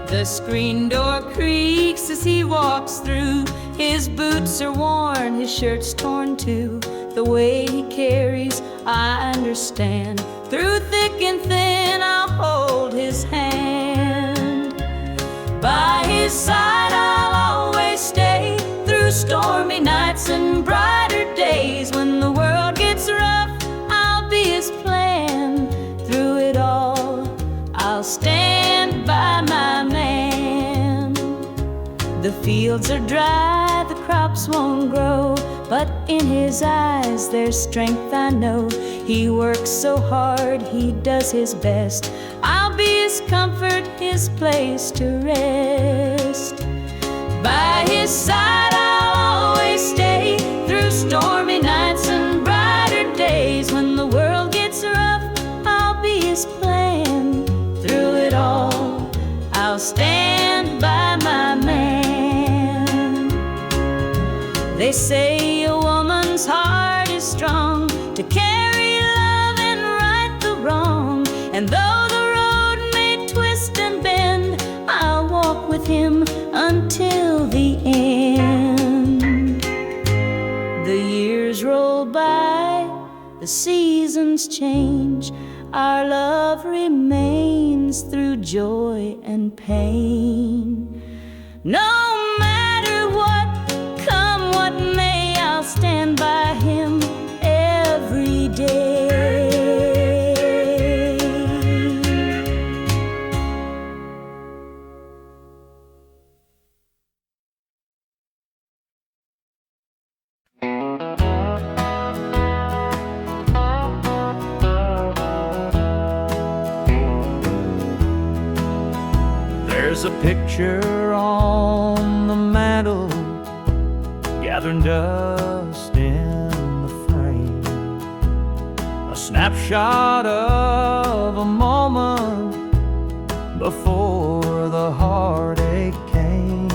The screen door creaks as he walks through. His boots are worn, his shirt's torn too. The way he carries, I understand. Through thick and thin, I'll hold his hand. By his side, I'll always stay. Through stormy nights and brighter days. When the world gets rough, I'll be his plan. Through it all, I'll stand by my man. The fields are dry, the crops won't grow, but in his eyes there's strength, I know. He works so hard, he does his best. I'll be his comfort, his place to rest. By his side I'll always stay. Through stormy nights and brighter days. When the world gets rough, I'll be his plan. Through it all, I'll stand by my man. They say a woman's heart is strong to carry love and right the wrong. And though the road may twist and bend, I'll walk with him until the end. The years roll by, the seasons change. Our love remains through joy and pain. No matter what, come what may, I'll stand by him every day. There's a picture on the mantle, gathering dust in the frame. A snapshot of a moment before the heartache came.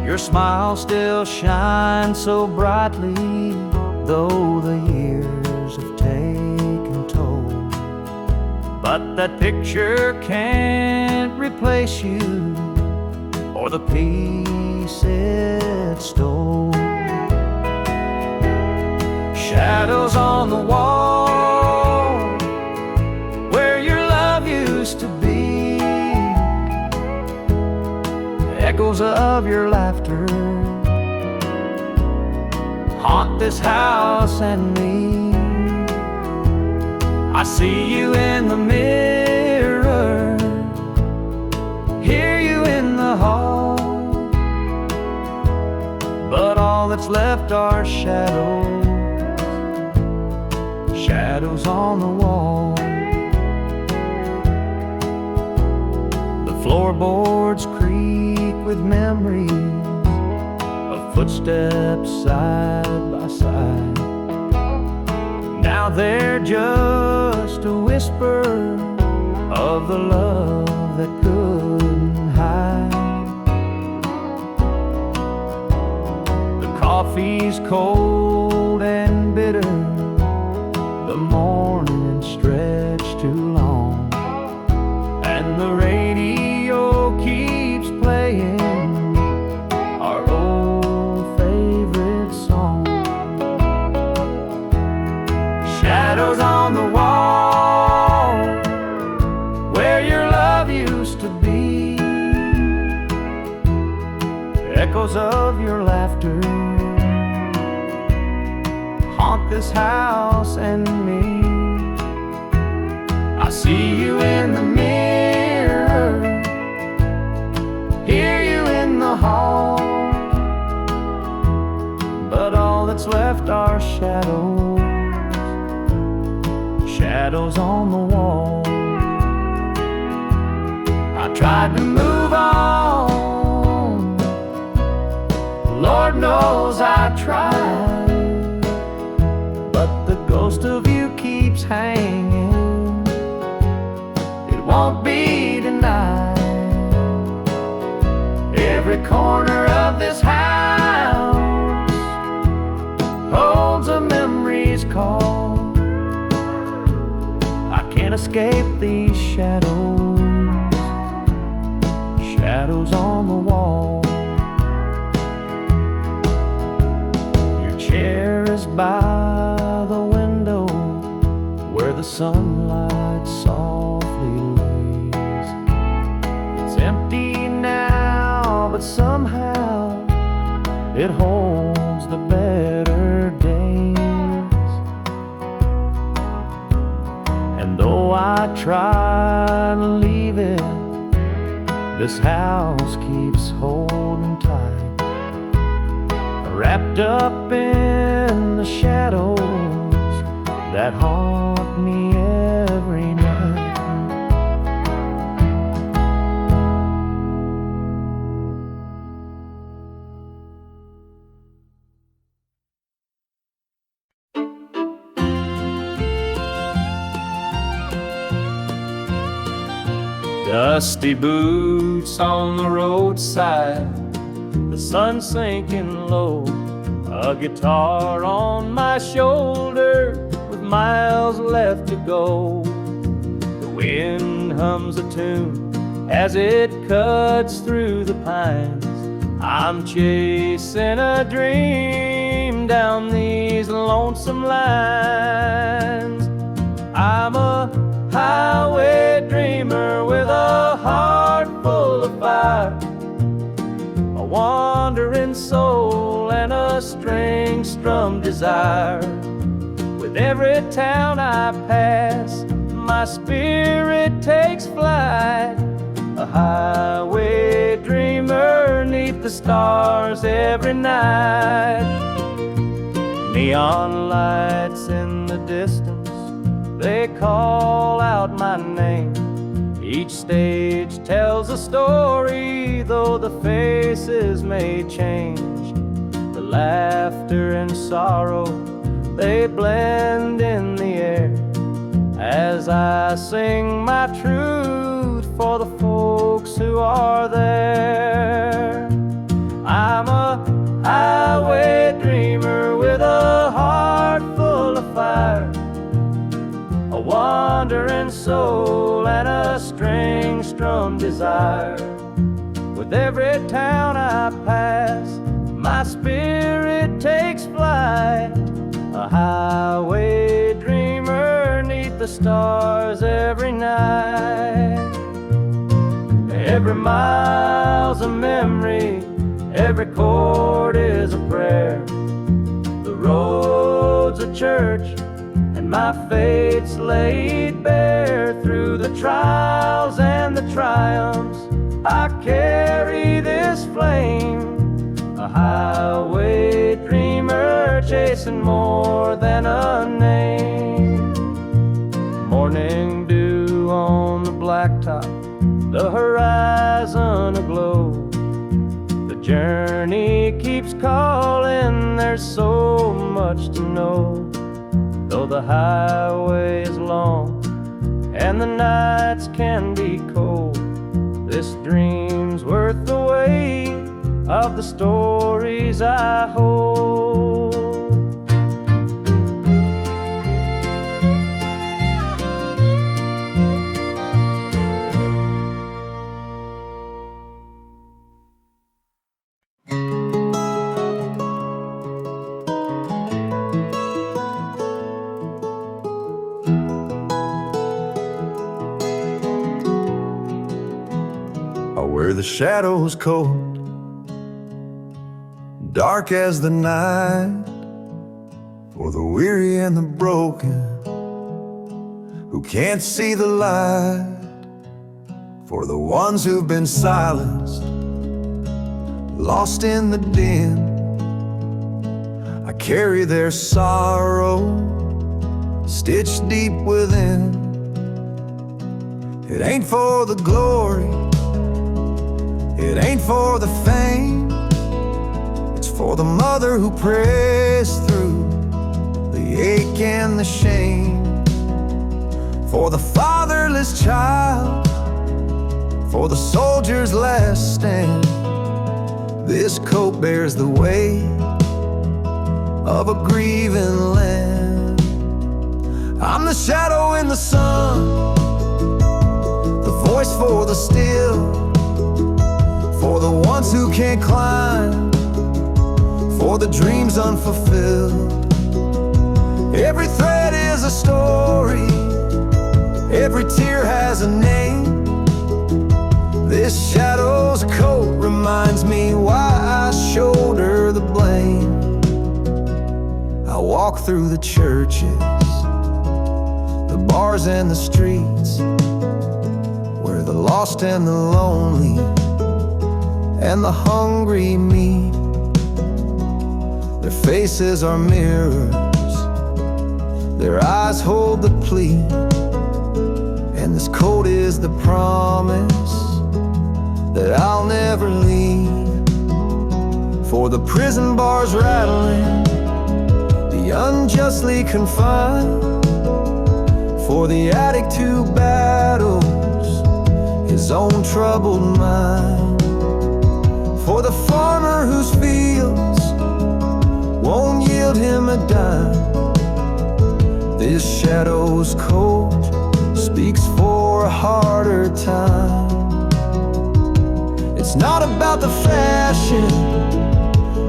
Your smile still shines so brightly, though the years have taken toll. But that picture can't replace you or the peace it stole. Shadows on the wall where your love used to be, echoes of your laughter haunt this house and me. I see you in the mirror, hear you in the hall, but all that's left are shadows, shadows on the wall. The floorboards creak with memories of footsteps side by side. Now they're just a whisper of the love that couldn't hide. The coffee's cold and bitter, the morning stretched too long, and the radio keeps playing our old favorite song. Shadows on the wall where your love used to be, echoes of your laughter haunt this house and me. I see you in the mirror, hear you in the hall, but all that's left are shadows, shadows on the wall. I tried to move on, Lord knows I tried, but the ghost of you keeps hanging, it won't be denied. Every corner of this house holds a memory's call. I can't can't escape these shadows, shadows on the wall. Your chair is by the window where the sunlight softly lays. It's empty now, but somehow it holds the better days. And though I try to leave it, this house keeps holding tight, wrapped up in the shadows that haunt me every night. Dusty boots on the roadside, the sun sinking low, a guitar on my shoulder with miles left to go. The wind hums a tune as it cuts through the pines. I'm chasing a dream down these lonesome lines. I'm a highway dreamer with a heart full of fire, a wandering soul and a string-strummed desire. With every town I pass, my spirit takes flight, a highway dreamer 'neath the stars every night. Neon lights in the distance, they call out my name. Each stage tells a story, though the faces may change. The laughter and sorrow, they blend in the air as I sing my truth for the folks who are there. I'm a highway dreamer with a heart full of fire, a wandering soul and a string-strummed desire. With every town I pass, my spirit takes flight, a highway dreamer 'neath the stars every night. Every mile's a memory, every chord is a prayer. The road's a church, and my fate's laid bare. Through the trials and the triumphs, I carry this flame, a highway dreamer chasing more than a name. Morning dew on the blacktop, the horizon aglow. The journey keeps calling, there's so much to know. Though the highway is long and the nights can be cold, this dream's worth the weight of the stories I hold. Where the shadows cold, dark as the night, for the weary and the broken who can't see the light, for the ones who've been silenced, lost in the din. I carry their sorrow stitched deep within. It ain't for the glory, it ain't for the fame, it's for the mother who prays through the ache and the shame, for the fatherless child, for the soldier's last stand. This coat bears the weight of a grieving land. I'm the shadow in the sun, the voice for the still, for the ones who can't climb, for the dreams unfulfilled. Every thread is a story, every tear has a name. This shadow's coat reminds me why I shoulder the blame. I walk through the churches, the bars and the streets, where the lost and the lonely and the hungry meet. Their faces are mirrors, their eyes hold the plea, and this coat is the promise that I'll never leave. For the prison bars rattling, the unjustly confined, for the addict who battles his own troubled mind, for the farmer whose fields won't yield him a dime. This shadow's coat speaks for a harder time. It's not about the fashion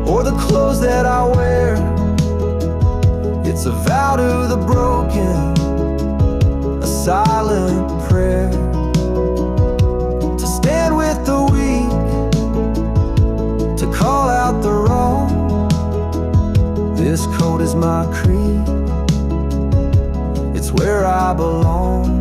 or the clothes that I wear. It's a vow to the broken, a silent prayer, to stand with the weak, to call out the wrong. This coat is my creed, it's where I belong.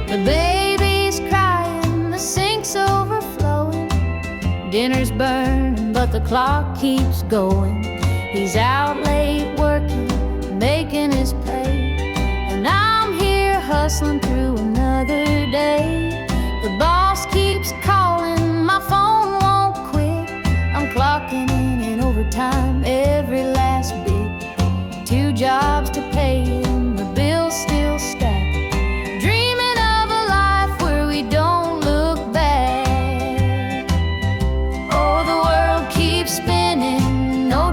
The baby's crying, the sink's overflowing. Dinner's burning, but the clock keeps going. He's out late working, making his pay, and I'm here hustling through another day. The boss keeps calling, my phone won't quit. I'm clocking in overtime every last bit. 2 jobs to pay and the bills still stack.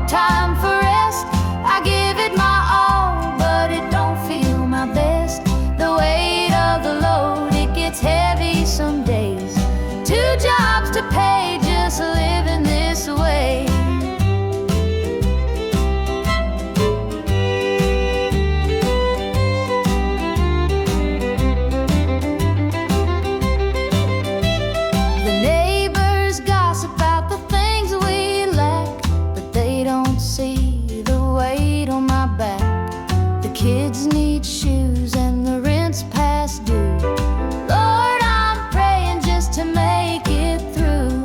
Time for rest, I give it my all, but it don't feel my best. The weight of the load, it gets heavy some days. 2 jobs to pay, just living this way. The neighbors gossip about the things we lack, don't see the weight on my back. The kids need shoes and the rent's past due. Lord, I'm praying just to make it through.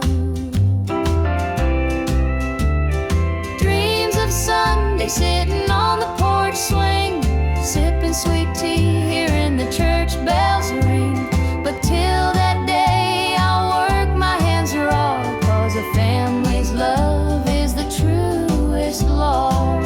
Dreams of Sunday, sitting on the porch swing, sipping sweet tea, hearing the church bells ring. But till that day, I'll work my hands raw, 'cause a family's love is the truest law.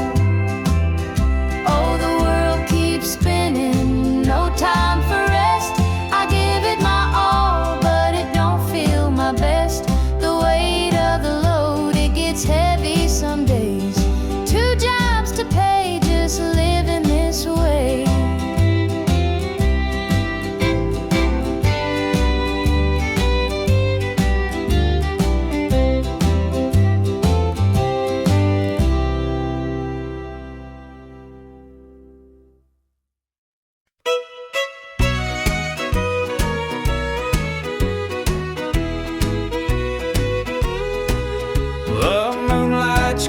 Oh, the world keeps spinning, no time for rest. I give it my all, but it don't feel my best. The weight of the load, it gets heavy some days. 2 jobs to pay, just living this way.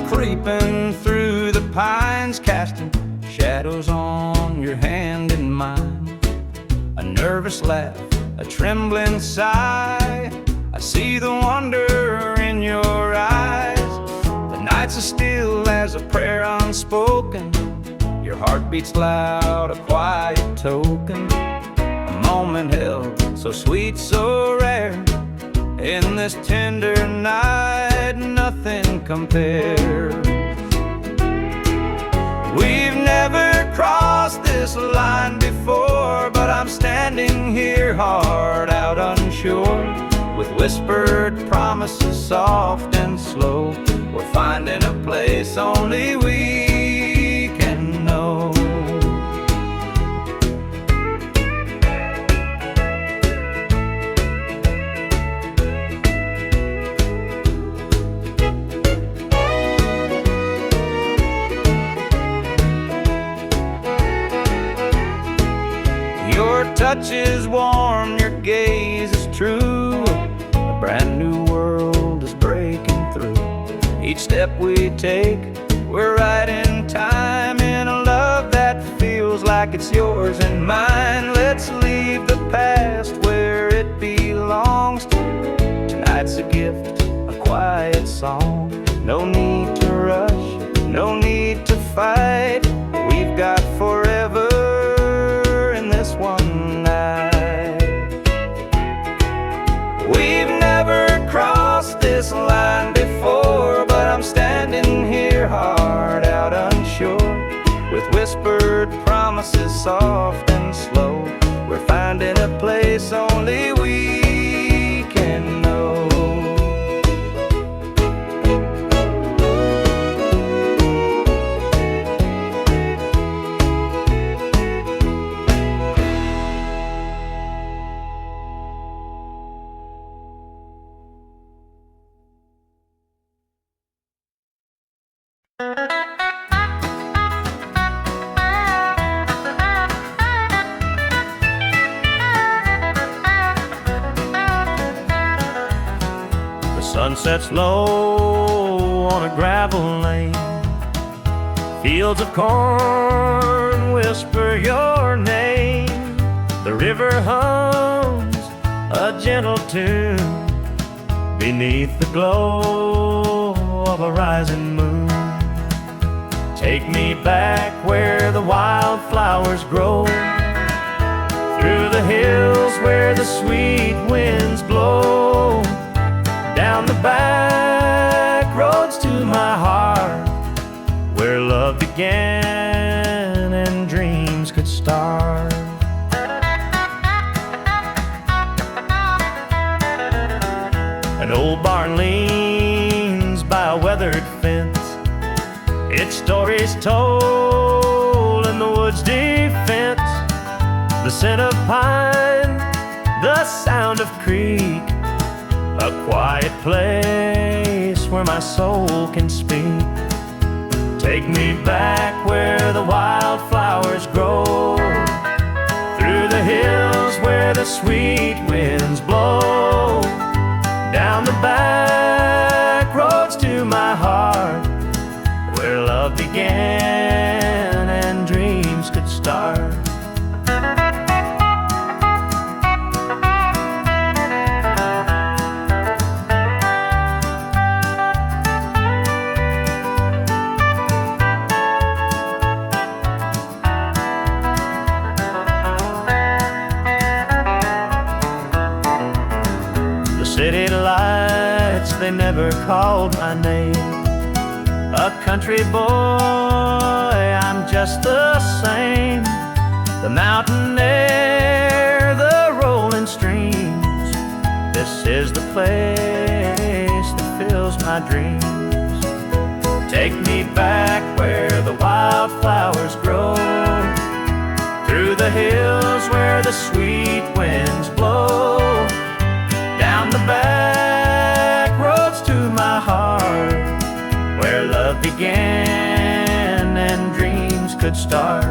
Creeping through the pines, casting shadows on your hand and mine. A nervous laugh, a trembling sigh, I see the wonder in your eyes. The nights are still as a prayer unspoken, Your heart beats loud, a quiet token, a moment held so sweet, so rare. In this tender night, nothing compares. We've never crossed this line before, but I'm standing here, heart out unsure, with whispered promises soft and slow. We're finding a place only we can know. Your touch is warm, your gaze is true. A brand new world is breaking through. Each step we take, we're right in time, in a love that feels like it's yours and mine. Let's leave the past where it belongs. Tonight's a gift, a quiet song. No need to rush, no need to fight. We've got forever in this one night. We've never crossed this line before, but I'm standing here, heart out unsure, with whispered promises soft and slow. We're finding a place only we can know. The sun sets low on a gravel lane. Fields of corn whisper your name. The river hums a gentle tune beneath the glow of a rising moon. Take me back where the wildflowers grow, through the hills where the sweet winds blow, down the back roads to my heart, where love began and dreams could start. An old barn leans by a weathered fence, its story's told in the woods' defense. The scent of pine, the sound of creek, a quiet place where my soul can speak. Take me back where the wildflowers grow, through the hills where the sweet winds blow, down the back roads to my heart, where love began and dreams could start. The city lights, they never called my name. A country boy, I'm just the same. The mountain air, the rolling streams, this is the place that fills my dreams. Take me back where the wildflowers grow, through the hills where the sweet winds blow, down the back roads to my heart, where love began and dreams could start.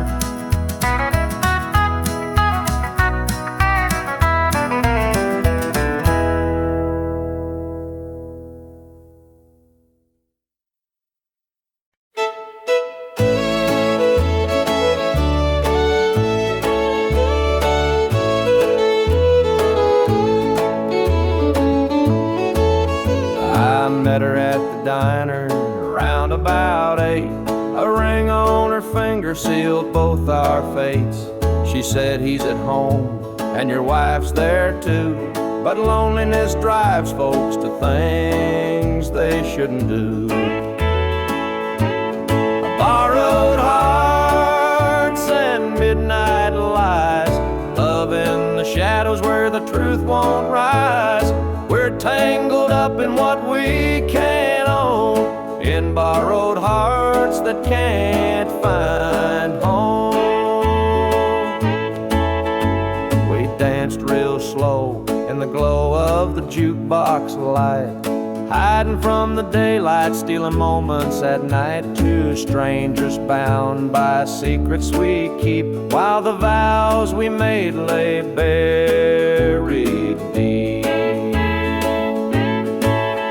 I met her at the diner around about 8. A ring on her finger sealed both our fates. She said he's at home and your wife's there too, but loneliness drives folks to things they shouldn't do. Borrowed hearts and midnight lies, love in the shadows where the truth won't rise. We're tangled up in what we can't own, in borrowed hearts that can't find home. We danced real slow in the glow of the jukebox light, hiding from the daylight, stealing moments at night. Two strangers bound by secrets we keep, while the vows we made lay buried deep.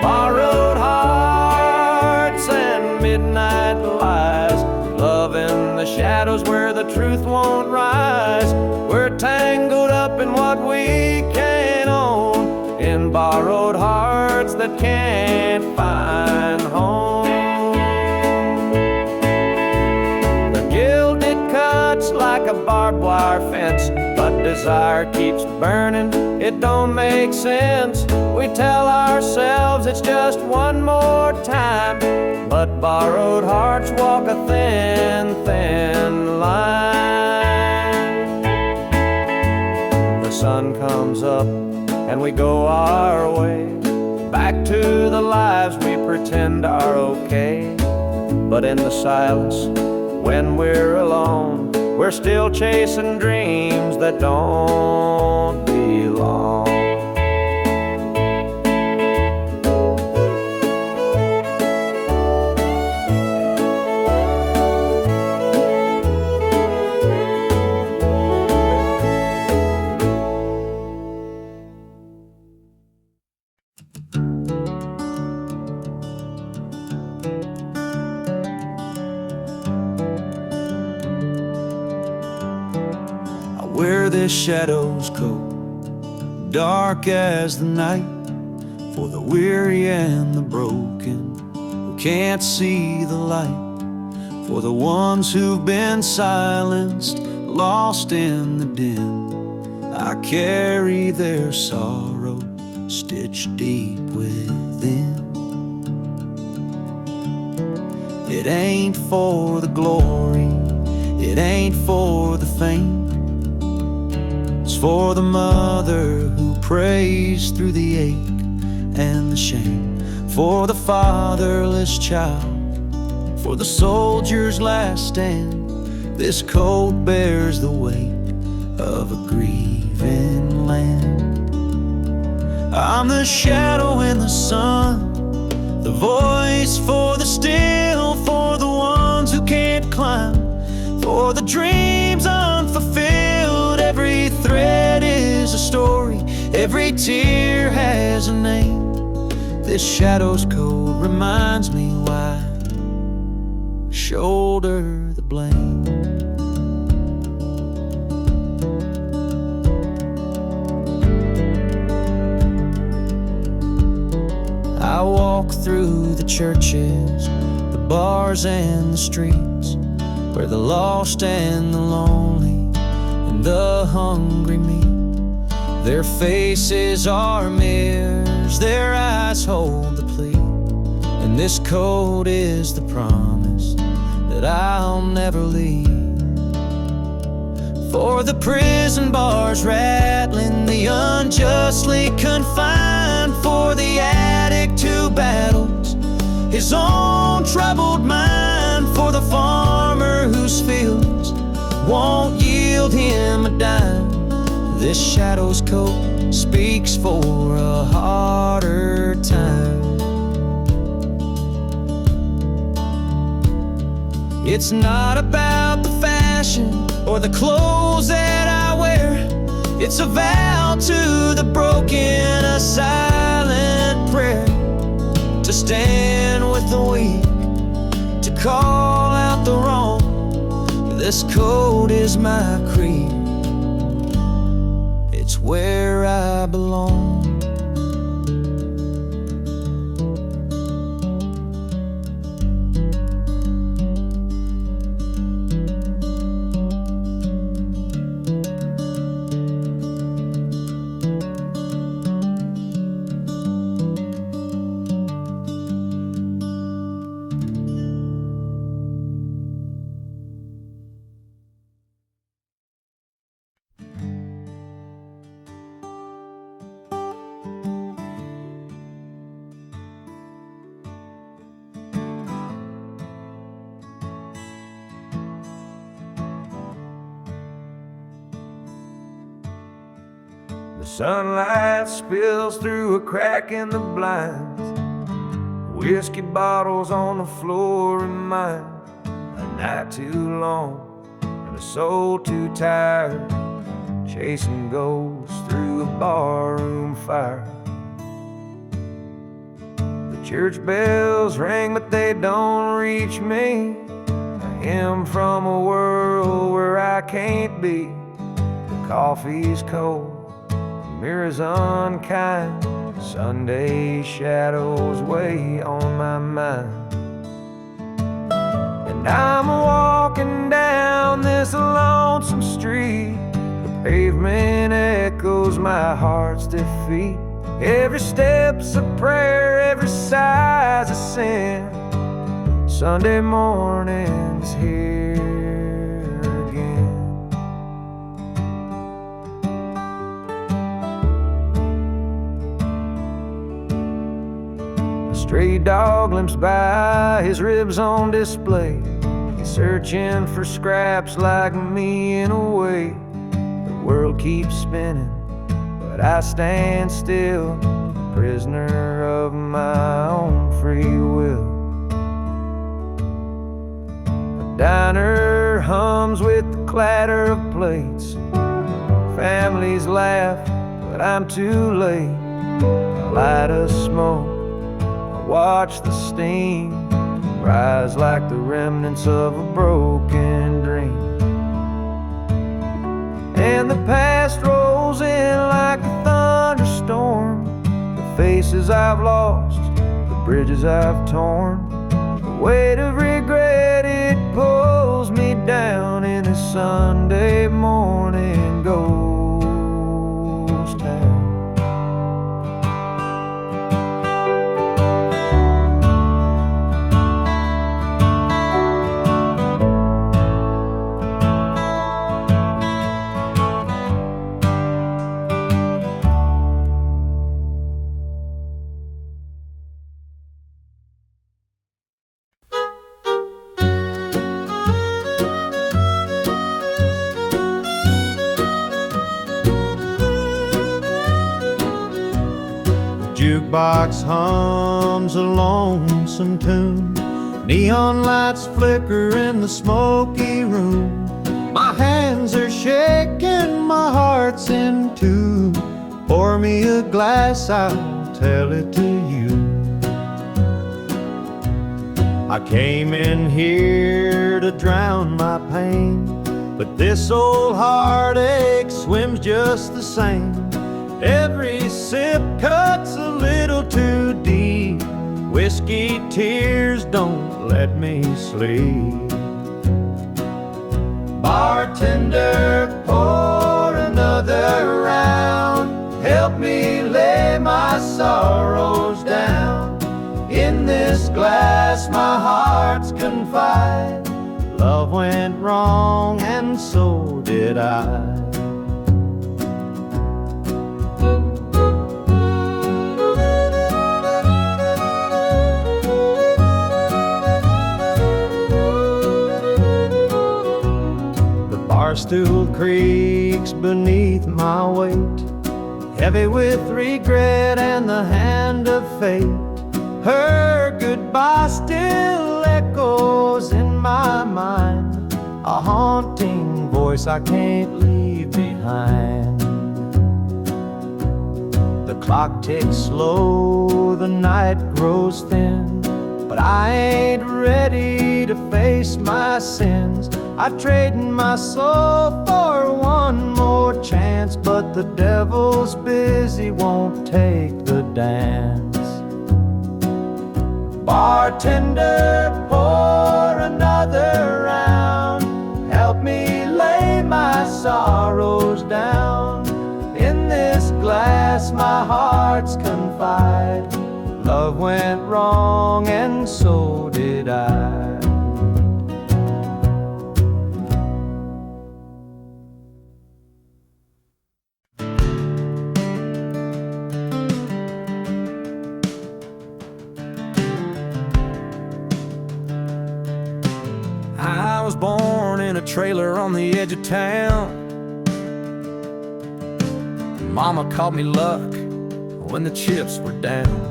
Borrowed hearts and midnight lies, love in the shadows where the truth won't rise. We're tangled up in what we can't own, in borrowed hearts that can't find home. The guilt, it cuts like a barbed wire fence, but desire keeps burning, it don't make sense. We tell ourselves it's just one more time, but borrowed hearts walk a thin, thin line. The sun comes up and we go our way, back to the lives we pretend are okay. But in the silence, when we're alone, we're still chasing dreams that don't belong. Wear this shadow's coat, dark as the night, for the weary and the broken who can't see the light, for the ones who've been silenced, lost in the din. I carry their sorrow stitched deep within. It ain't for the glory, it ain't for the fame, it's for the mother who prays through the ache and the shame, for the fatherless child, for the soldier's last stand. This coat bears the weight of a grieving land. I'm the shadow in the sun, the voice for the still, for the ones who can't climb, for the dreams unfulfilled. Every thread is a story, every tear has a name. This shadow's code reminds me why I shoulder the blame. I walk through the churches, the bars and the streets, where the lost and the lonely and the hungry meet. Their faces are mirrors, their eyes hold the plea, and this code is the promise that I'll never leave. For the prison bars rattling, the unjustly confined, for the addict who battles his own troubled mind, for the farmer whose fields won't yield him a dime. This shadow's coat speaks for a harder time. It's not about the fashion or the clothes that I wear, it's a vow to the broken, a silent prayer, to stand with the weak, to call out the wrong. This code is my creed, it's where I belong. Sunlight spills through a crack in the blinds. Whiskey bottles on the floor remind a night too long and a soul too tired, chasing ghosts through a barroom fire. The church bells ring, but they don't reach me. A hymn from a world where I can't be. The coffee's cold, the mirror's unkind. Sunday shadows weigh on my mind. And I'm walking down this lonesome street. The pavement echoes my heart's defeat. Every step's a prayer, every sigh's a sin. Sunday morning's here again. A stray dog limps by, his ribs on display. He's searching for scraps like me in a way. The world keeps spinning, but I stand still, prisoner of my own free will. The diner hums with the clatter of plates. Families laugh, but I'm too late. I light a smoke, I watch the steam rise like the remnants of a broken dream. And the past rolls in like a thunderstorm. The faces I've lost, the bridges I've torn. The weight of regret, it pulls me down in a Sunday morning ghost town. Jukebox hums a lonesome tune. Neon lights flicker in the smoky room. My hands are shaking, my heart's in tune. Pour me a glass, I'll tell it to you. I came in here to drown my pain, but this old heartache swims just the same. Every sip cuts a little too deep. Whiskey tears don't let me sleep. Bartender, pour another round. Help me lay my sorrows down. In this glass my heart's confide. Love went wrong and so did I. Stool creaks beneath my weight, heavy with regret and the hand of fate. Her goodbye still echoes in my mind, a haunting voice I can't leave behind. The clock ticks slow, the night grows thin, but I ain't ready to face my sins. I trade my soul for one more chance, but the devil's busy, won't take the dance. Bartender, pour another round. Help me lay my sorrows down. In this glass my heart's confide. Love went wrong and so did I. I was born in a trailer on the edge of town. Mama called me luck when the chips were down.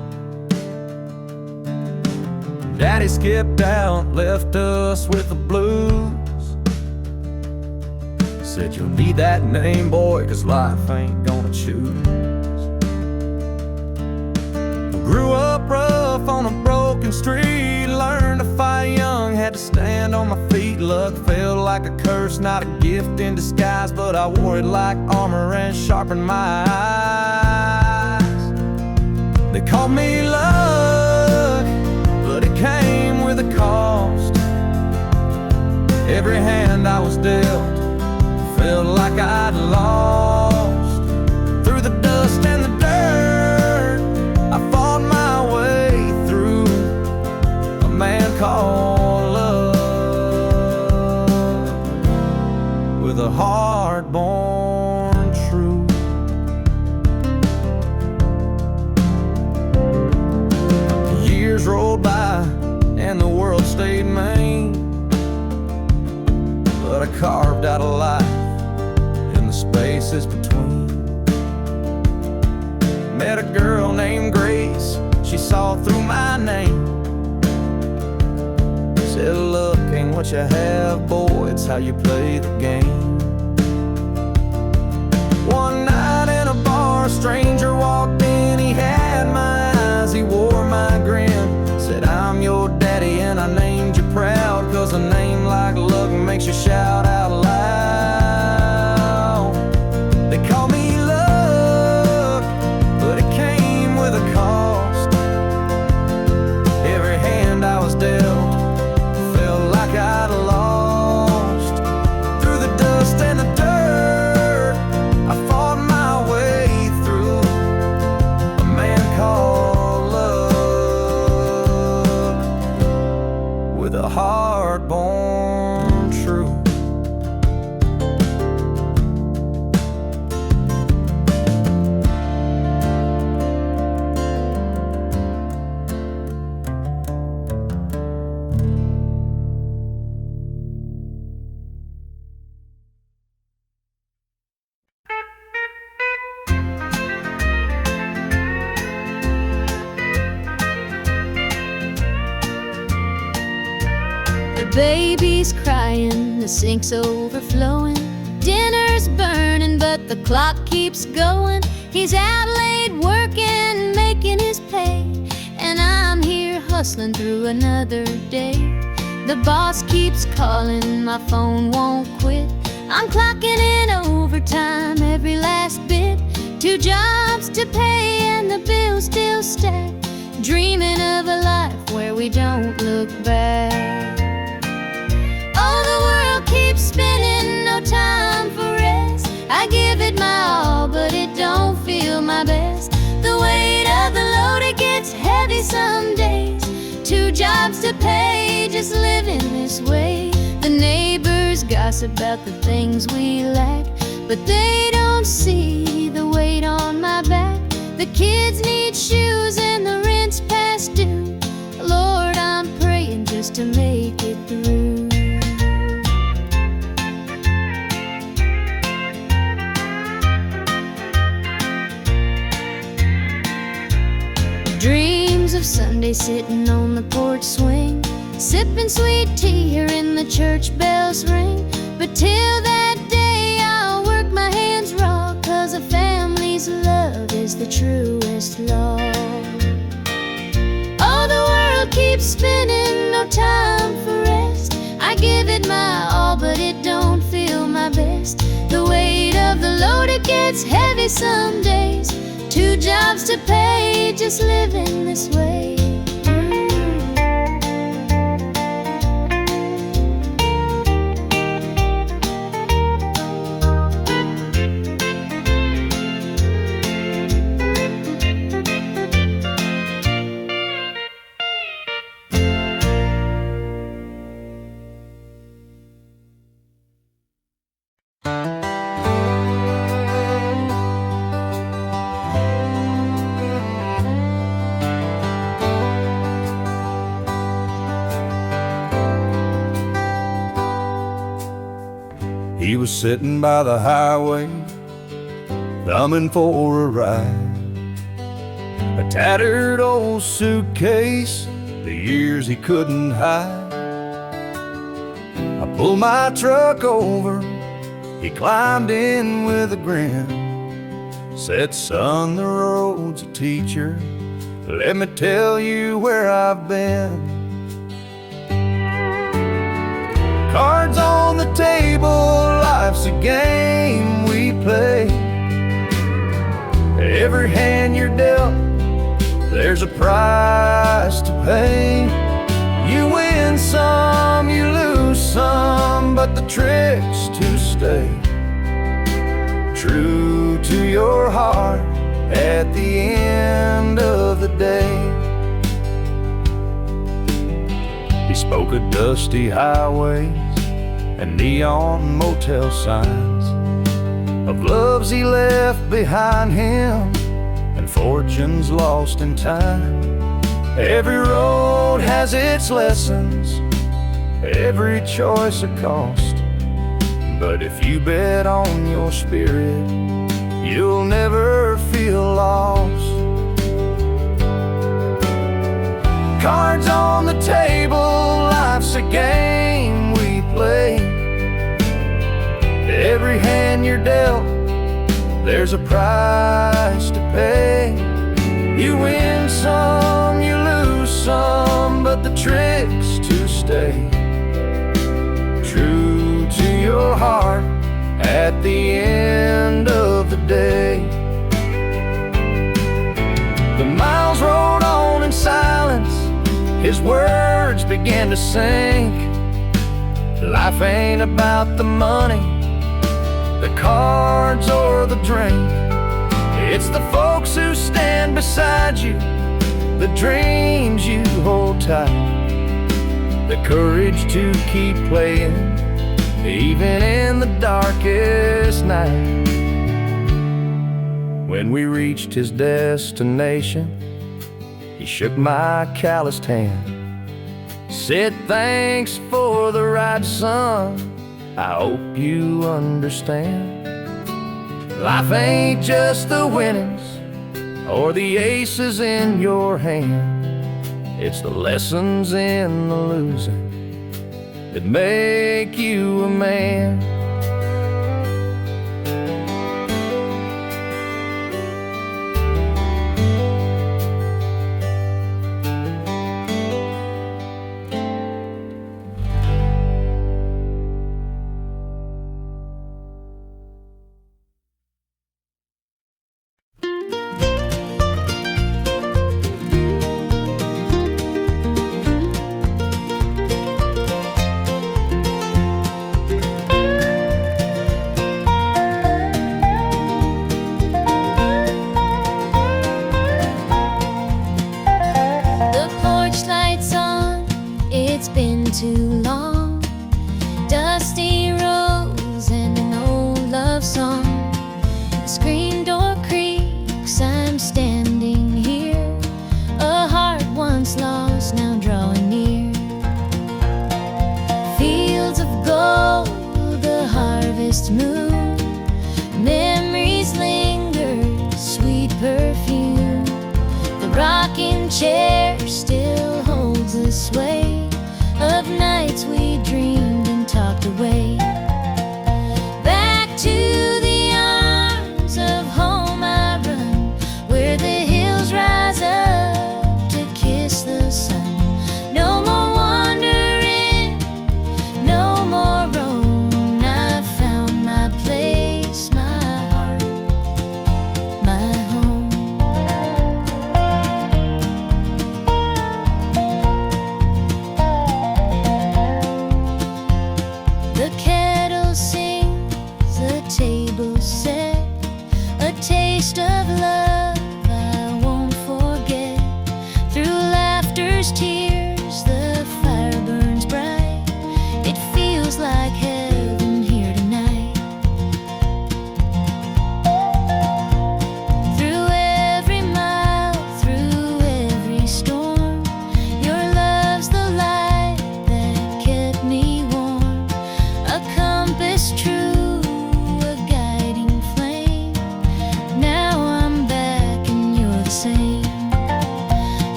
Daddy skipped out, left us with the blues. Said you'll need that name, boy, 'cause life ain't gonna choose. Grew up rough on a broken street, learned to fight young, had to stand on my feet. Luck felt like a curse, not a gift in disguise, but I wore it like armor and sharpened my eyes. They called me luck, but it came with a cost. Every hand I was dealt felt like I'd lost. Through the dust and the dirt, I fought my way through. A man called love, with a heart born true. Years rolled by and the world stayed mean, but I carved out a life in the spaces between. Met a girl named Grace, she saw through my name. Said luck ain't what you have, boy, it's how you play the game. One night in a bar, a stranger walked in, he had my eyes, he wore my grin. Said I'm your daddy and I named you proud, 'cause a name like luck makes you shout out loud. They call me luck, but it came with a cost. Every hand I was dealt felt like I'd lost. Through the dust and the dirt, I fought my way through. A man called love, with a heart born true. The baby's crying, the sink's overflowing. Dinner's burning, but the clock keeps going. He's out late working, making his pay, and I'm here hustling through another day. The boss keeps calling, my phone won't quit. I'm clocking in overtime every last bit. 2 jobs to pay and the bills still stack. Dreaming of a life where we don't look back. Oh, the world keeps spinning, no time for rest. I give it my all, but it don't feel my best. The weight of the load, it gets heavy some days. 2 jobs to pay, just living this way. The neighbors gossip about the things we lack, but they don't see the weight on my back. The kids need shoes and the rent's past due. Lord, I'm praying just to make it through. Dreams of Sunday sitting on the porch swing, sipping sweet tea, hearing the church bells ring. But till that day I'll work my hands raw, 'cause a family's love is the truest law. Oh, the world keeps spinning, no time for rest. I give it my all, but it don't feel my best. The weight of the load, it gets heavy some days. 2 jobs to pay, just living this way. He was sitting by the highway, coming for a ride. A tattered old suitcase, the years he couldn't hide. I pulled my truck over, he climbed in with a grin. Said, son, the road's a teacher, let me tell you where I've been. Cards on the table, life's a game we play. Every hand you're dealt, there's a price to pay. You win some, you lose some, but the trick's to stay true to your heart at the end of the day. He spoke of dusty highways and neon motel signs, of loves he left behind him and fortunes lost in time. Every road has its lessons, every choice a cost, but if you bet on your spirit, you'll never feel lost. Cards on the table, life's a game we play. Every hand you're dealt, there's a price to pay. You win some, you lose some, but the trick's to stay true to your heart at the end of the day. The miles rolled on in silence, his words began to sink. Life ain't about the money, the cards or the drink. It's the folks who stand beside you, the dreams you hold tight, the courage to keep playing even in the darkest night. When we reached his destination, he shook my calloused hand, said, thanks for the ride, son, I hope you understand. Life ain't just the winnings or the aces in your hand, it's the lessons in the losing that make you a man. Too long, dusty roads and an old love song. The screen door creaks, I'm standing here, a heart once lost now drawing near. Fields of gold, the harvest moon, memories linger, sweet perfume. The rocking chair still holds the sway of nights we dreamed and talked away. Back to the arms of home I run, where the hills rise up to kiss the sun. No more wandering, no more roam, I found my place, my heart, my home.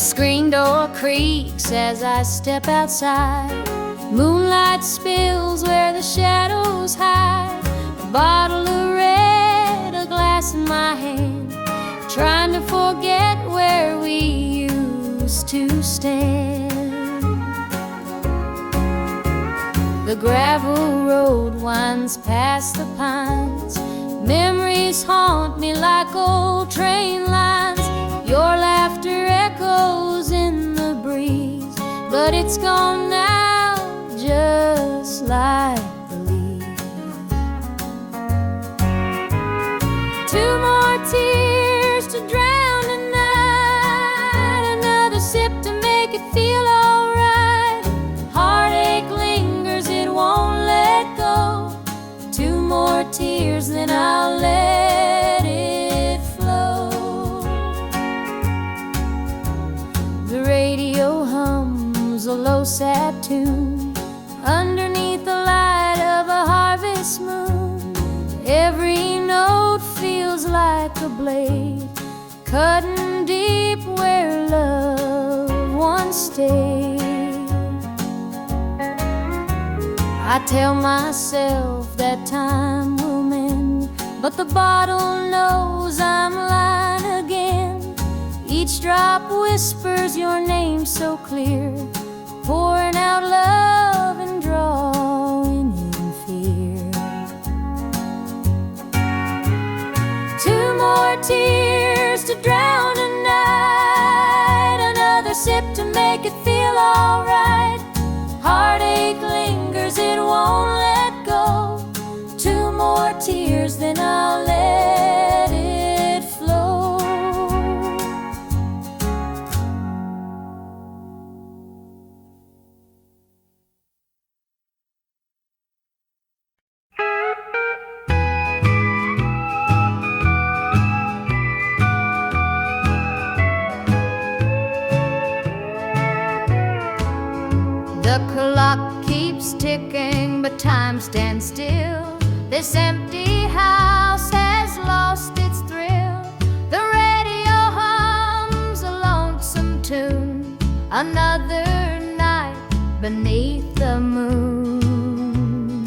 screen door creaks as I step outside. Moonlight spills where the shadows hide. A bottle of red, a glass in my hand, trying to forget where we used to stand. The gravel road winds past the pines. Memories haunt me like old train lines. Your laughter echoes in the breeze, but it's gone now, just like the leaves. Two more tears to drown the night, another sip to make it feel alright. Heartache lingers, it won't let go. Two more tears, then I'll let it flow. The radio hums a low sad tune underneath the light of a harvest moon. Every note feels like a blade cutting deep where love once stayed. I tell myself that time will mend, but the bottle knows I'm lying again. Each drop whispers your name so clear, pouring out love and drawing in fear. Two more tears to drown a night, another sip to make it feel alright. Heartache lingers, it won't let go. Two more tears, then I'll let it flow. The clock keeps ticking, but time stands still. This empty house has lost its thrill. The radio hums a lonesome tune, another night beneath the moon.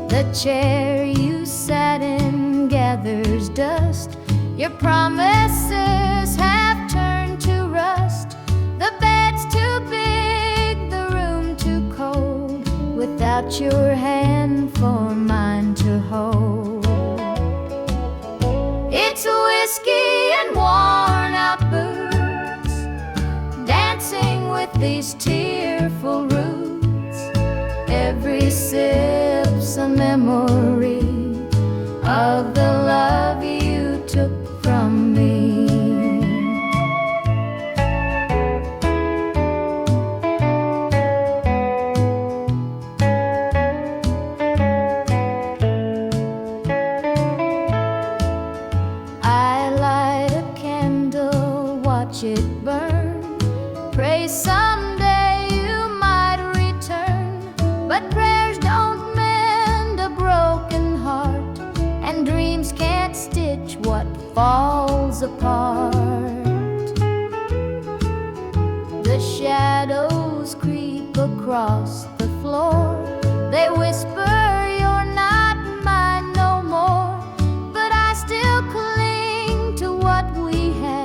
The chair you sat in gathers dust. Your promises have turned to rust. The bed's too big, the room too cold, without your hand for mine to hold. It's whiskey and worn out boots, dancing with these tearful roots. Every sip's a memory of the love you took from me. It burn, pray someday you might return, but prayers don't mend a broken heart, and dreams can't stitch what falls apart. The shadows creep across the floor, they whisper you're not mine no more, but I still cling to what we had.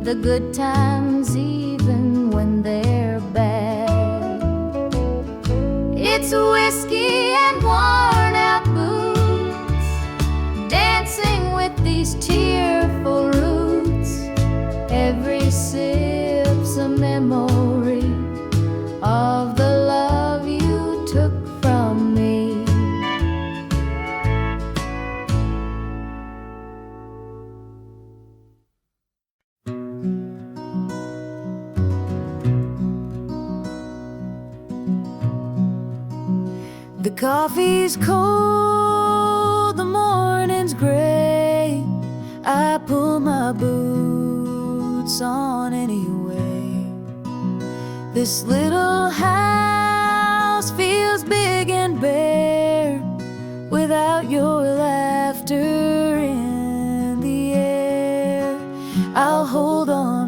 The good times even when they're bad. It's whiskey and worn out boots, dancing with these tearful roots. Every sip's a memory of the love you took from me. The coffee's cold, the morning's gray. I pull my boots on anyway. This little house feels big and bare without your laughter in the air. I'll hold on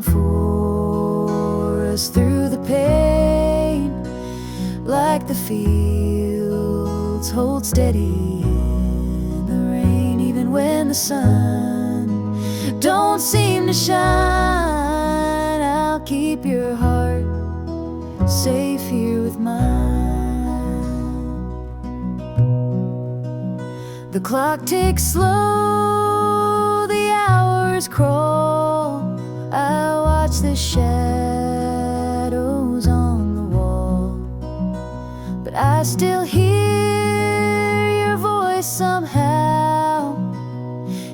like the fields hold steady in the rain, even when the sun don't seem to shine. I'll keep your heart safe here with mine. The clock ticks slow, the hours crawl. I watch the shadows on the wall, but I still hear your voice somehow.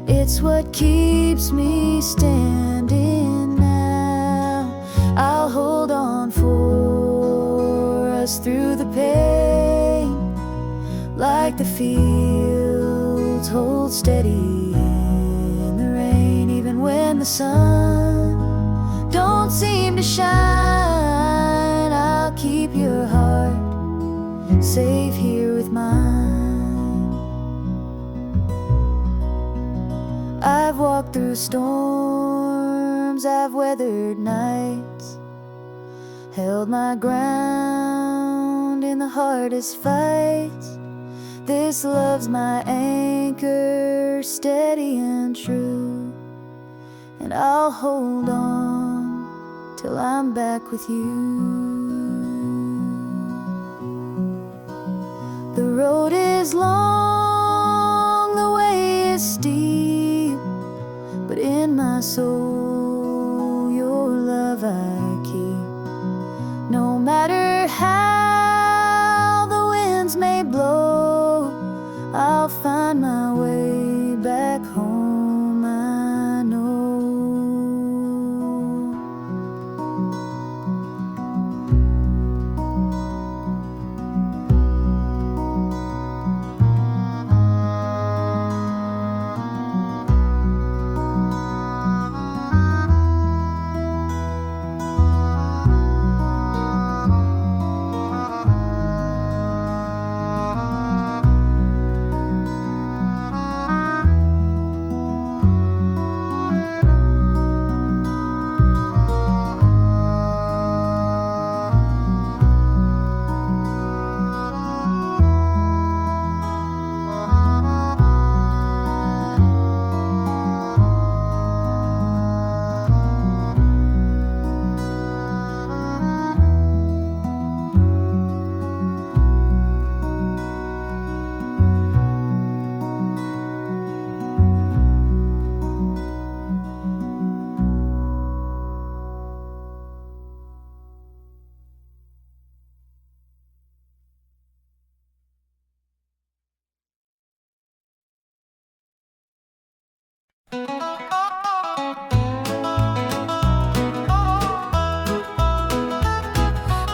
It's what keeps me standing now. I'll hold on for us through the pain, like the fields hold steady in the rain, even when the sun don't seem to shine. I'll keep your heart safe here with mine. I've walked through storms, I've weathered nights, held my ground in the hardest fights. This love's my anchor, steady and true, and I'll hold on till I'm back with you. The road is long, the way is steep, but in my soul your love I keep. No matter how the winds may blow, I'll find my way back home, I know.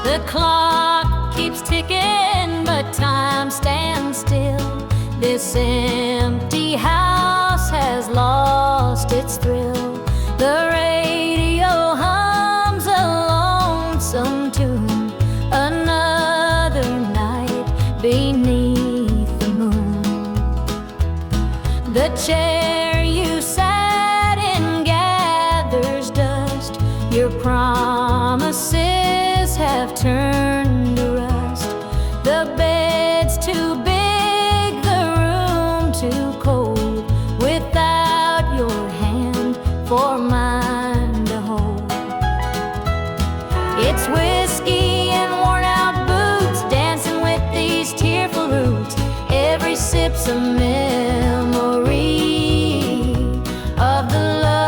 The clock keeps ticking, but time stands still. This empty house has lost its thrill. The radio hums a lonesome tune, another night beneath the moon. The chair you sat in gathers dust. Your promises have turned to rust. The bed's too big, the room too cold, without your hand for mine to hold. It's whiskey and worn out boots, dancing with these tearful roots. Every sip's a memory of the love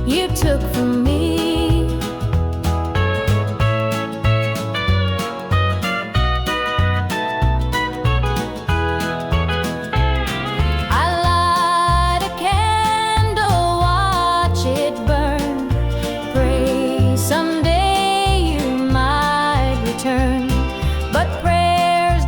you took from me. I light a candle, watch it burn, pray someday you might return. But prayers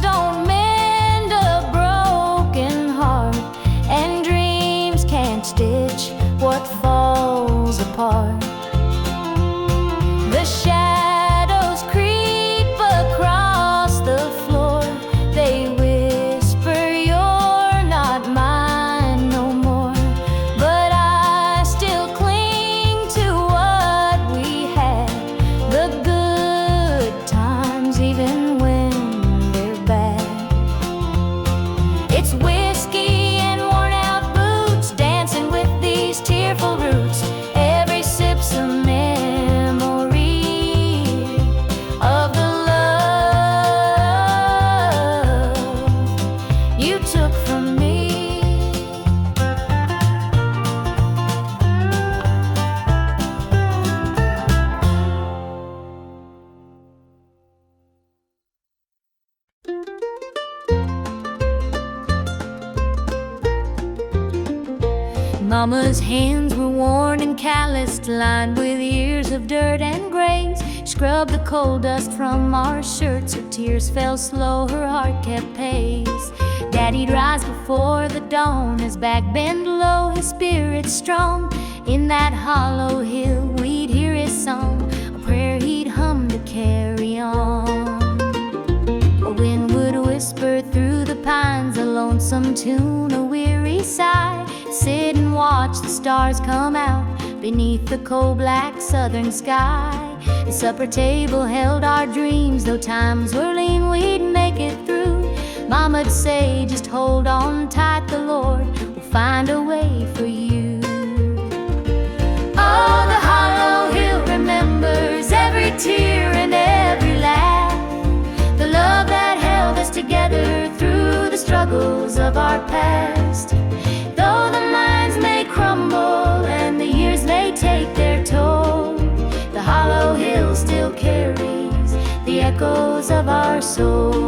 Mama's hands were worn and calloused, lined with years of dirt and graze. Scrubbed the coal dust from our shirts, her tears fell slow, her heart kept pace. Daddy'd rise before the dawn, his back bent low, his spirit strong. In that hollow hill we'd hear his song, a prayer he'd hum to carry on. A wind would whisper through the pines, a lonesome tune, a weary sigh. Sit and watch the stars come out beneath the coal-black southern sky. The supper table held our dreams, though times were lean, we'd make it through. Mama'd say, just hold on tight, the Lord will find a way for you. Oh, the hollow hill remembers every tear and every laugh, the love that held us together through the struggles of our past. Though the minds may crumble and the years may take their toll, the hollow hill still carries the echoes of our soul.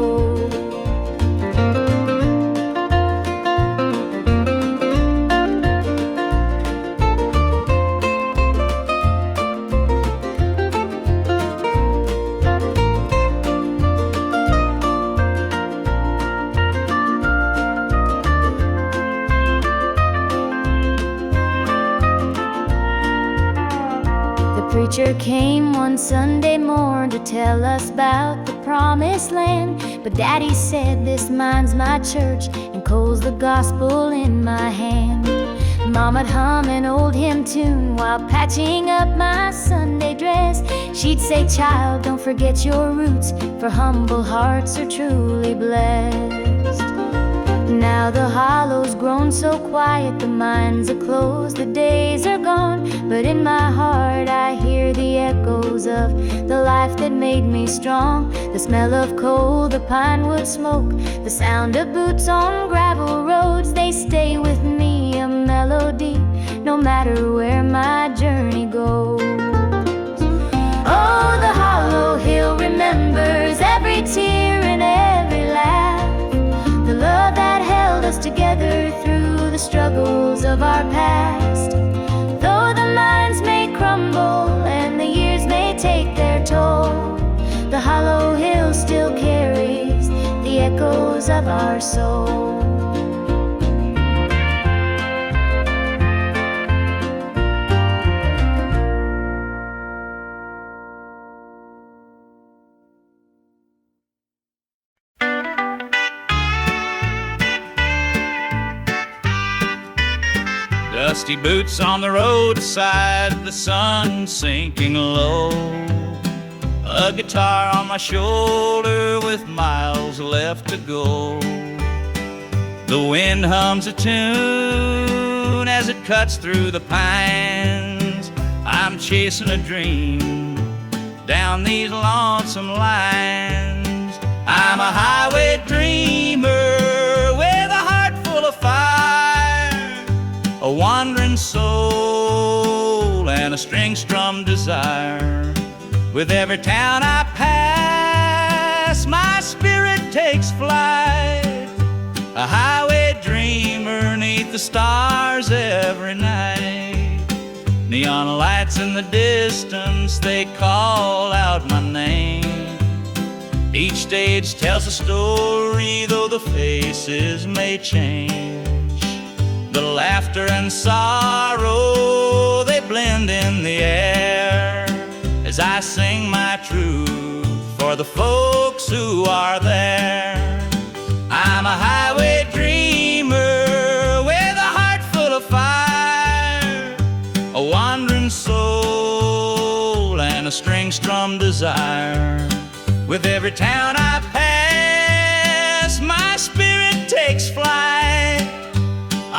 The preacher came one Sunday morn to tell us about the promised land. But Daddy said, this mine's my church, and coal's the gospel in my hand. Mama'd hum an old hymn tune while patching up my Sunday dress. She'd say, child, don't forget your roots, for humble hearts are truly blessed. Now the hollow's grown so quiet, the mines are closed, the days are gone. But in my heart I hear the echoes of the life that made me strong. The smell of coal, the pine wood smoke, the sound of boots on gravel roads, they stay with me, a melody, no matter where my journey goes. Oh, the hollow hill remembers every tear and every laugh, the love that held us together through the struggles of our past. Though the minds may crumble and the years may take their toll, the hollow hill still carries the echoes of our soul. Dusty boots on the roadside, the sun sinking low. A guitar on my shoulder with miles left to go. The wind hums a tune as it cuts through the pines. I'm chasing a dream down these lonesome lines. I'm a highway dreamer with a heart full of fire, a wandering soul and a string-strummed desire. With every town I pass, my spirit takes flight, a highway dreamer 'neath the stars every night. Neon lights in the distance, they call out my name. Each stage tells a story, though the faces may change. The laughter and sorrow, they blend in the air as I sing my truth for the folks who are there. I'm a highway dreamer with a heart full of fire, a wandering soul and a string-strummed desire. With every town I pass, my spirit takes flight,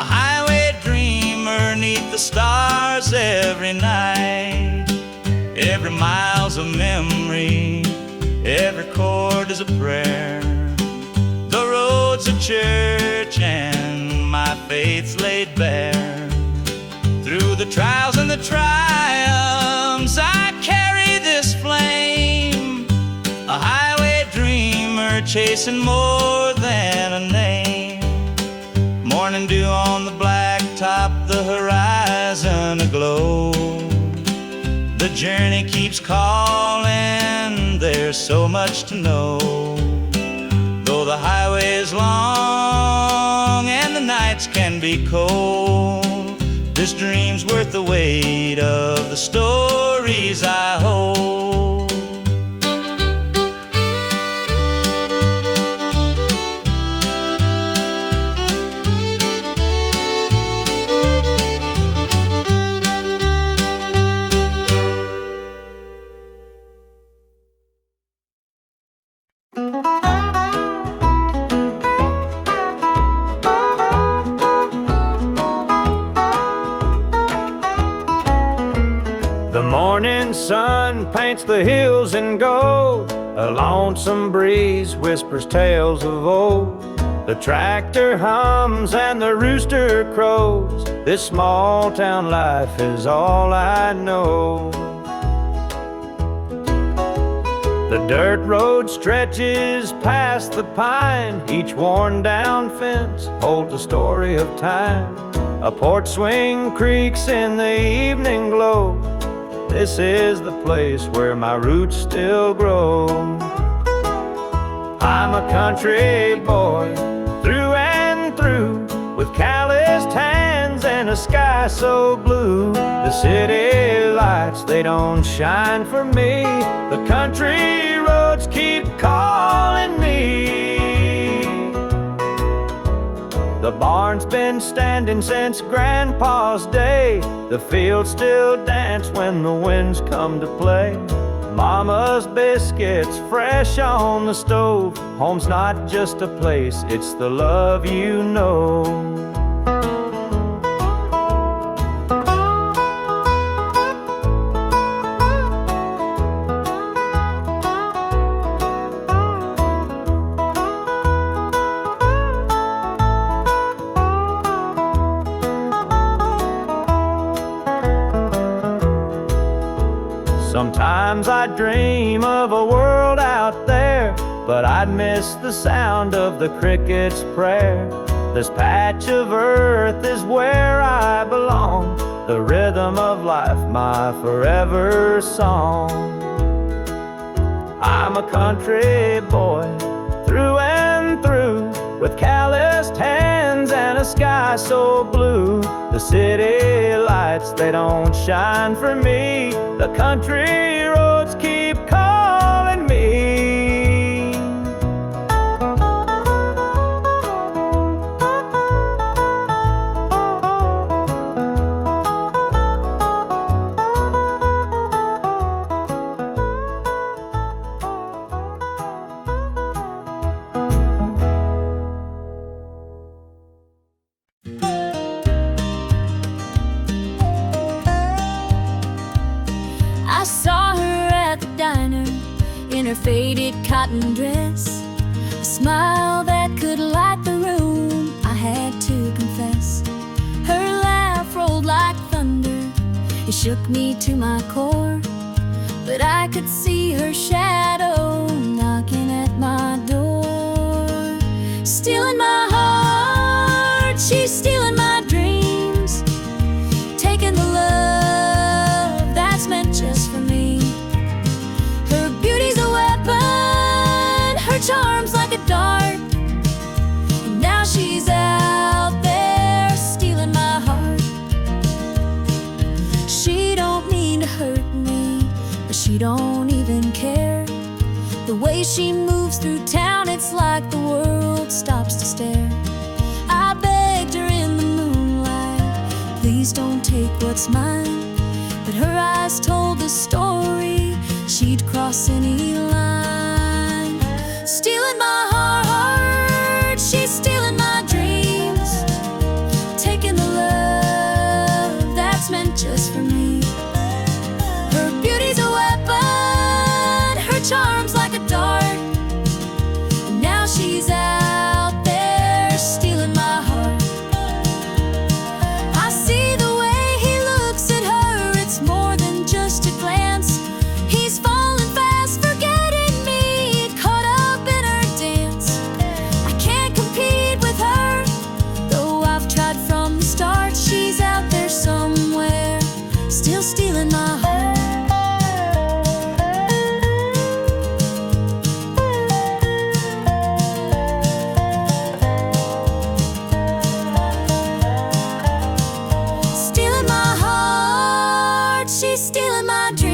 a highway dreamer 'neath the stars every night. Every mile's a memory, every chord is a prayer. The road's a church and my faith's laid bare. Through the trials and the triumphs, I carry this flame, a highway dreamer chasing more than a name. Morning dew on the blacktop, the horizon journey keeps calling, there's so much to know. Though the highway is long and the nights can be cold, this dream's worth the weight of the stories I hold. The morning sun paints the hills in gold, a lonesome breeze whispers tales of old. The tractor hums and the rooster crows, this small town life is all I know. The dirt road stretches past the pine, each worn down fence holds a story of time. A porch swing creaks in the evening glow, this is the place where my roots still grow. I'm a country boy, through and through, with calloused hands and a sky so blue. The city lights, they don't shine for me, the country roads keep calling me. The barn's been standing since Grandpa's day, the fields still dance when the winds come to play. Mama's biscuits fresh on the stove, home's not just a place, it's the love you know. Sometimes I dream of a world out there, but I'd miss the sound of the cricket's prayer. This patch of earth is where I belong, the rhythm of life, my forever song. I'm a country boy, through and through, with calloused hands and a sky so blue. The city lights, they don't shine for me, the country roads keep calling me. I saw her at the diner in her faded cotton dress, a smile that could light the room, I had to confess. Her laugh rolled like thunder, it shook me to my core, but I could see her shadow knocking at my door. Stealing my heart, she's stealing my dreams, taking the love that's meant just for me. Her beauty's a weapon, her charm's like a dart, and now she's out there stealing my heart. She don't mean to hurt me, but she don't even care. The way she moves through town, it's like the world stops to stare. I begged her in the moonlight, please don't take what's mine, but her eyes told the story, she'd cross any line. Stealing my heart, she's stealing my dreams, taking the love that's meant just for me. Her beauty's a weapon, her charm's like a dart, and now she's out there stealing my heart. I see the way he looks at her, it's more than just a glance. stealing my dreams.